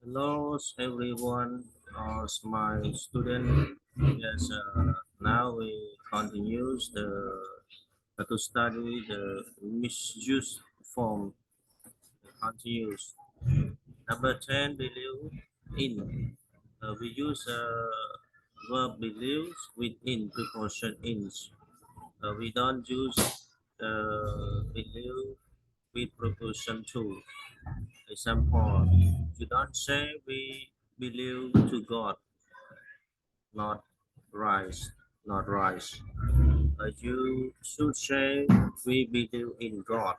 Hello, everyone. My student. Yes. Now we continue to study the misuse form. Continues. Number 10. Believe in. We use verb believes with in preposition ins. We don't use believe with preposition to. Example. You don't say we believe to God. Not rice, not rice. You should say we believe in God.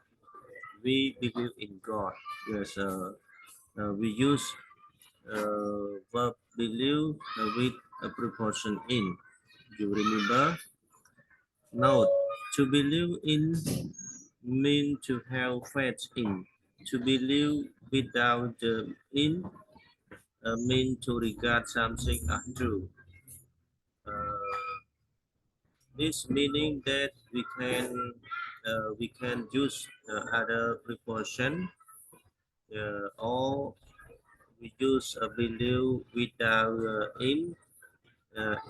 We believe in God. Yes. We use verb believe with a preposition in. You remember? Note: to believe in mean to have faith in. To believe without the in mean to regard something as true. Uh, This meaning that we can use other preposition or we use a believe without in.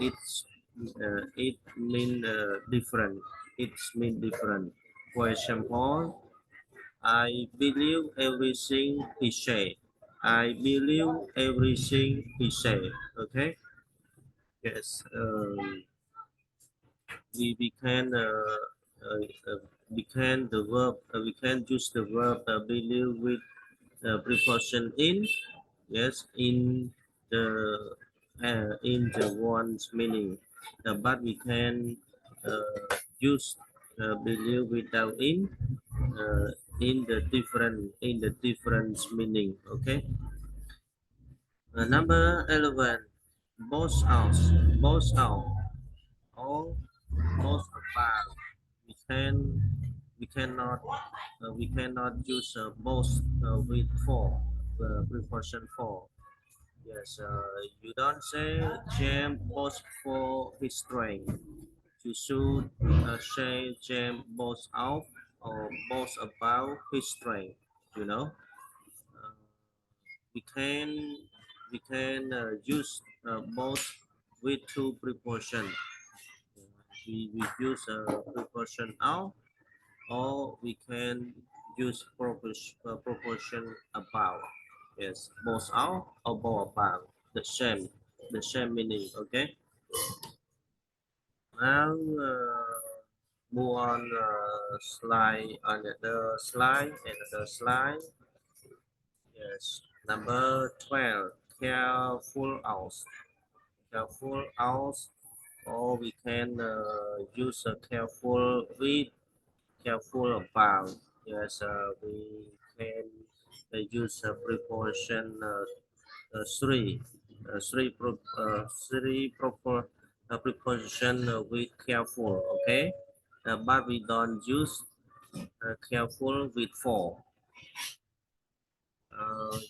It mean different. It's mean different. For example, I believe everything he said. I believe everything he said. Okay. Yes. We can uh, uh, we can use the verb believe with preposition in. Yes, in the one's meaning. But we can use believe without uh, in the different meaning. Okay. Number 11. Both out. Both out. All both about. We can we cannot use both with for preposition for. Yes, you don't say James boasts for his strength. You should say James boasts out or boasts about his strength. You know, uh, we can use both with two preposition. We use a preposition out, or we can use proportion about. Yes, both out or both about, the same meaning. Okay. Now move on slide, another slide. Yes, number 12. Careful out. Careful out, or we can use a careful with, careful about. Yes, we can use a preposition three, three proper preposition with careful. Okay, but we don't use careful with for.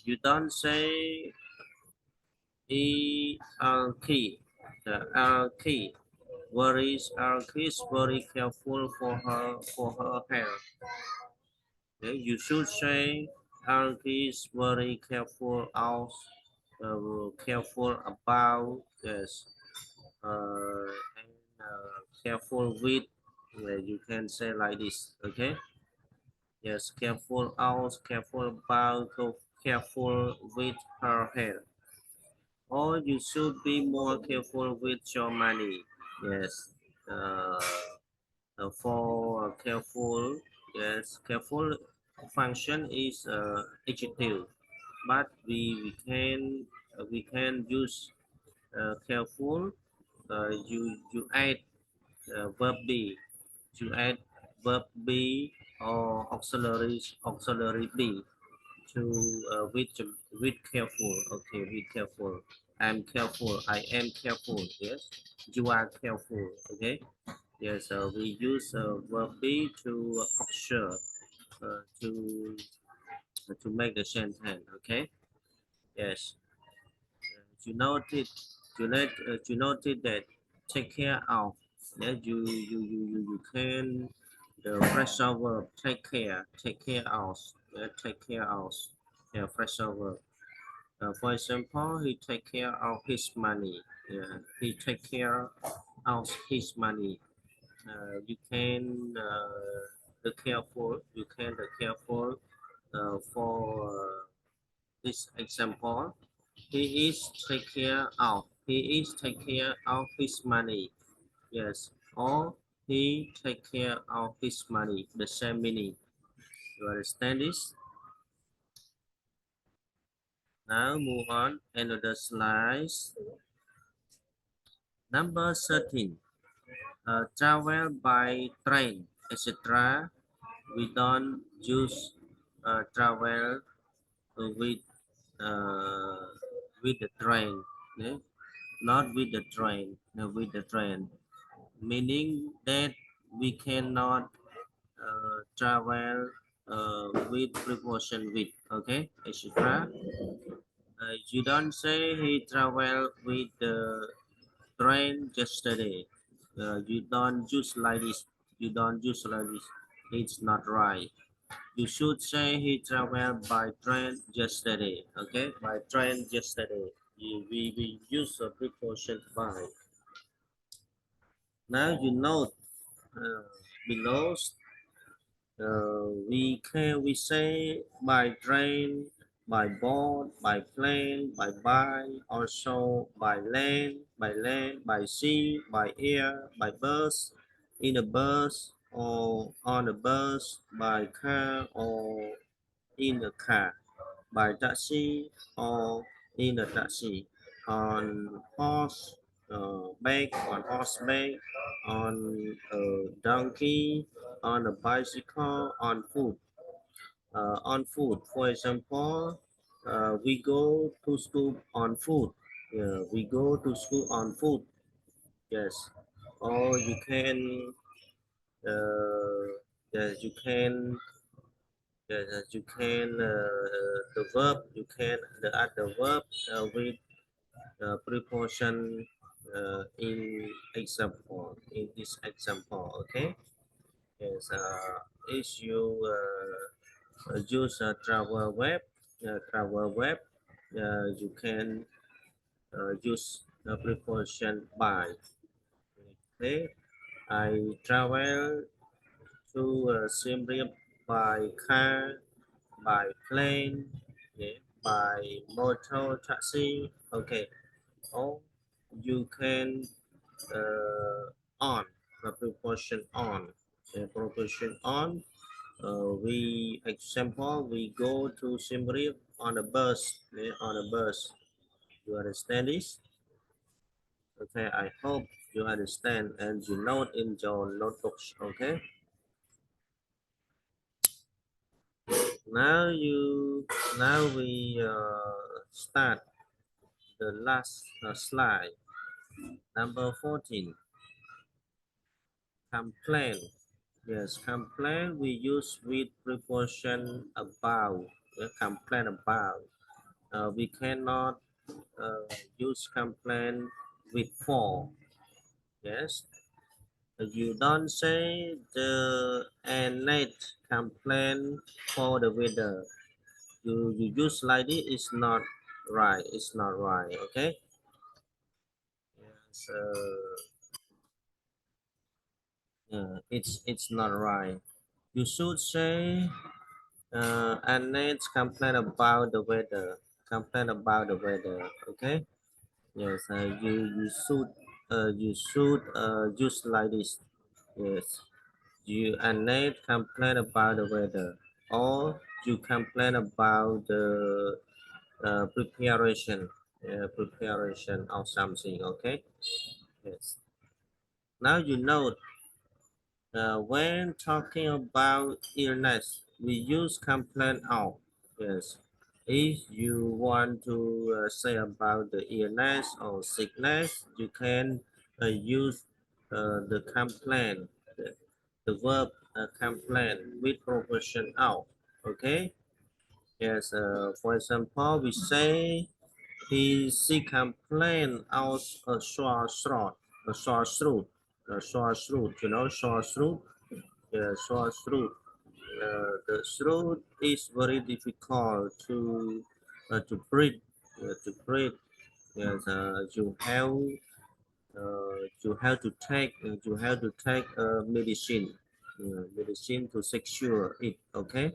You don't say key. The key. Worries is very careful for her hair. Okay, you should say is very careful out, careful about. Yes, and careful with. You can say like this. Okay. Yes, careful out, careful about, careful with her hair. Or you should be more careful with your money. Yes. Uh, for careful, yes, careful function is adjective, but we can use careful. You add verb be. You add verb be or auxiliary be to with careful. Okay, be careful. I'm careful. I am careful. Yes, you are careful. Okay. Yes, we use verb be to observe to make the sentence. Okay. Yes. You noted that take care of. Yeah, you can the phrasal verb take care of. Yeah, take care of. Yeah, phrasal verb. For example, he take care of his money. Yeah, he take care of his money. You can the careful. You can the careful for this example. He is take care of. He is take care of his money. Yes. Or he take care of his money. The same meaning. You understand this? Now move on. Another slide. Number 13. Travel by train, etc. We don't use travel with uh, with the train, yeah? Not with the train, no, with the train. Meaning that we cannot travel with preposition with, okay, etc. You don't say he traveled with the train yesterday. You don't use like this. You don't use like this. It's not right. You should say he traveled by train yesterday. Okay, by train yesterday. We use a preposition by. Now you note uh, below. We say by train, by boat, by plane, by bike, also by sea, by air, by bus, in a bus, or on a bus, by car, or in a car, by taxi, or in a taxi, on horse, back, on horseback, on a donkey, on a bicycle, on foot. On foot, for example, we go to school on foot. Yeah, we go to school on foot. Yes, or you can. Yes, you can. Yes, you can. The verb you can the add the verb with preposition in example in this example. Okay. Yes. If you use a travel web, you can use the preposition by. Okay, I travel to Siem Reap by car, by plane, yeah, by motor taxi. Okay, or you can on the preposition on. The preposition on. We example we go to Siem Reap on a bus. Yeah, on a bus. You understand this? Okay, I hope you understand and you note in your notebooks. Okay. Now you now we start the last slide. Number 14. Complain. Yes, complain we use with preposition about. Yeah, complain about. We cannot use complain with for. Yes, you don't say the Annette complain for the weather. You use like this. It's not right. It's not right. Okay. Yes, it's not right. You should say Annette complain about the weather. Complain about the weather. Okay. Yes. You should use like this. Yes. You Annette complain about the weather, or you complain about the preparation of something. Okay. Yes. Now you know when talking about illness, we use complain of. Yes. If you want to say about the illness or sickness, you can use the complain, the verb complain with preposition of. Okay. Yes. For example, we say she complained out a sore throat, a sore throat, a sore throat. You know, sore throat. Yeah, sore throat. The throat is very difficult to breathe. to breathe. Yes, you have to take medicine, medicine to secure it. Okay.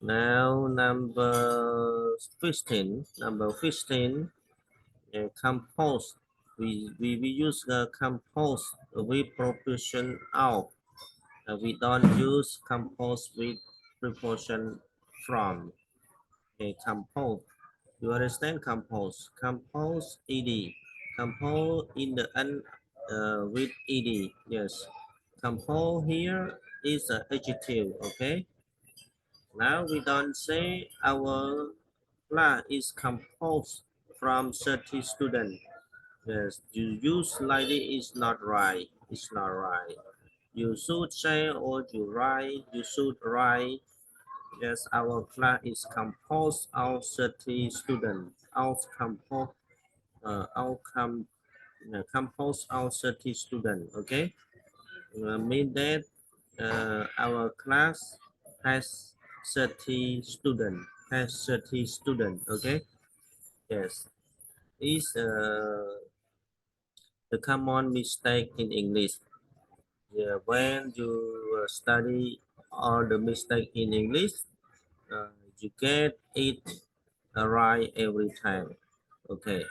Now number 15, compose. We use compose with proportion of. We don't use compose with proportion from. Okay, compose. You understand compose? Compose ed. Compose in the end with ed. Yes. Compose here is an adjective. Okay. Now we don't say our class is composed from 30 students. Yes, you use slightly is not right. It's not right. You should say or you should write. Yes, our class is composed of 30 students. Composed of 30 students. Okay, mean that our class has 30 students. Okay. Yes, is the common mistake in English. Yeah, when you study all the mistake in English, you get it right every time. Okay.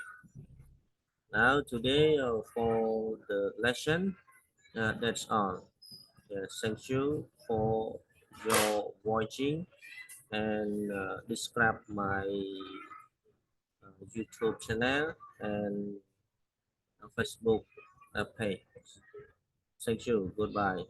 Now today for the lesson, that's all. Thank you for your watching and describe my YouTube channel and Facebook page. Thank you. Goodbye.